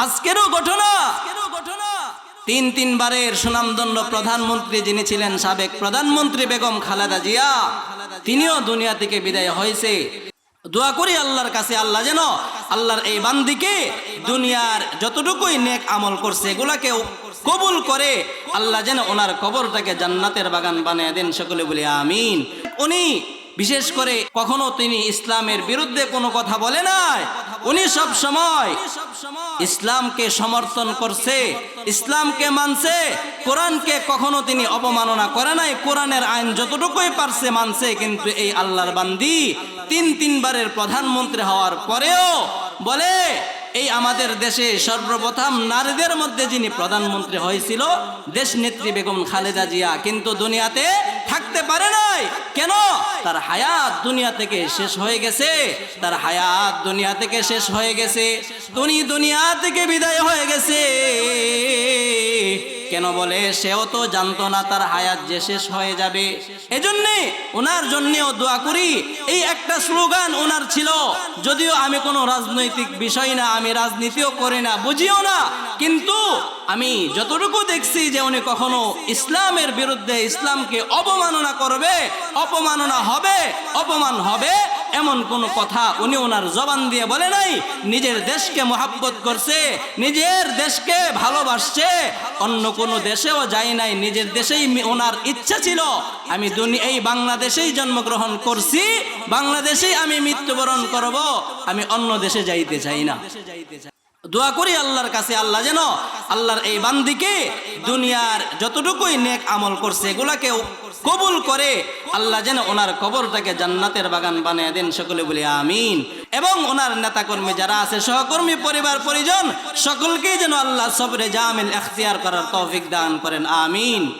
আজকেরও ঘটনা তিনবারের সুনামধন্য প্রধানমন্ত্রী যিনি ছিলেন সাবেক প্রধানমন্ত্রী বেগম খালেদা জিয়া, তিনিও দুনিয়া থেকে বিদায় হয়েছে। দোয়া করি আল্লাহর কাছে, আল্লাহ যেন আল্লাহর এই বান্দিকে দুনিয়ার যতটুকুই নেক আমল করছে এগুলাকে কবুল করে আল্লাহ যেন ওনার কবরটাকে জান্নাতের বাগান বানিয়ে দেন। সকলে বলি আমিন। উনি বিশেষ করে কখনো তিনি ইসলামের বিরুদ্ধে কোনো কথা বলে নাই। উনি সব সময় ইসলামকে সমর্থন করছে, ইসলামকে মানছে, কোরআনকে কখনো তিনি অবমাননা করে নাই। কোরআনের আইন যতটুকুই পারছে মানছে। কিন্তু এই আল্লাহর বান্দি তিনবারের প্রধানমন্ত্রী হওয়ার পরেও বলে এই আমাদের দেশে সর্বপ্রথম নারীদের মধ্যে যিনি প্রধানমন্ত্রী হয়েছিল দেশ নেত্রী বেগম খালেদা জিয়া, কিন্তু দুনিয়াতে থাকতে পারে নাই। কেন? তার হায়াত দুনিয়া থেকে শেষ হয়ে গেছে। তার হায়াত দুনিয়া থেকে শেষ হয়ে গেছে। উনি দুনিয়া থেকে বিদায় হয়ে গেছে। কেন বলে? সেও তো জানতো না তার হায়াত যে শেষ হয়ে যাবে। এজন্যে ওনার জন্যেও দোয়া করি। এই একটা স্লোগান ওনার ছিল, যদিও আমি কোনো রাজনৈতিক বিষয় না, আমি রাজনীতিও করি না, বুঝিও না, কিন্তু আমি যতটুকু দেখছি যে উনি কখনো ইসলামের বিরুদ্ধে, ইসলামকে অবমাননা করবে, অপমাননা হবে, অপমান হবে এমন কোন কথা উনি ওনার জবান দিয়ে বলে নাই। নিজের দেশকে মহাব্বত করছে, নিজের দেশকে ভালোবাসছে, অন্য কোনো দেশেও যায় নাই। নিজের দেশেই ওনার ইচ্ছা ছিল আমি এই বাংলাদেশেই জন্মগ্রহণ করছি, বাংলাদেশেই আমি মৃত্যুবরণ করব, আমি অন্য দেশে যাইতে চাই না। দোয়া করি আল্লাহর কাছে, আল্লাহ যেন আল্লাহর এই বান্দিকে দুনিয়ার যতটুকুই নেক আমল করছে এগুলাকে কবুল করে আল্লাহ যেন ওনার কবরটাকে জান্নাতের বাগান বানিয়ে দেন। সকলে বলি আমিন। এবং ওনার নেতাকর্মী যারা আছে, সহকর্মী, পরিবার পরিজন, সকলকেই যেন আল্লাহ সবরে জামিল এখতিয়ার করার তৌফিক দান করেন। আমিন।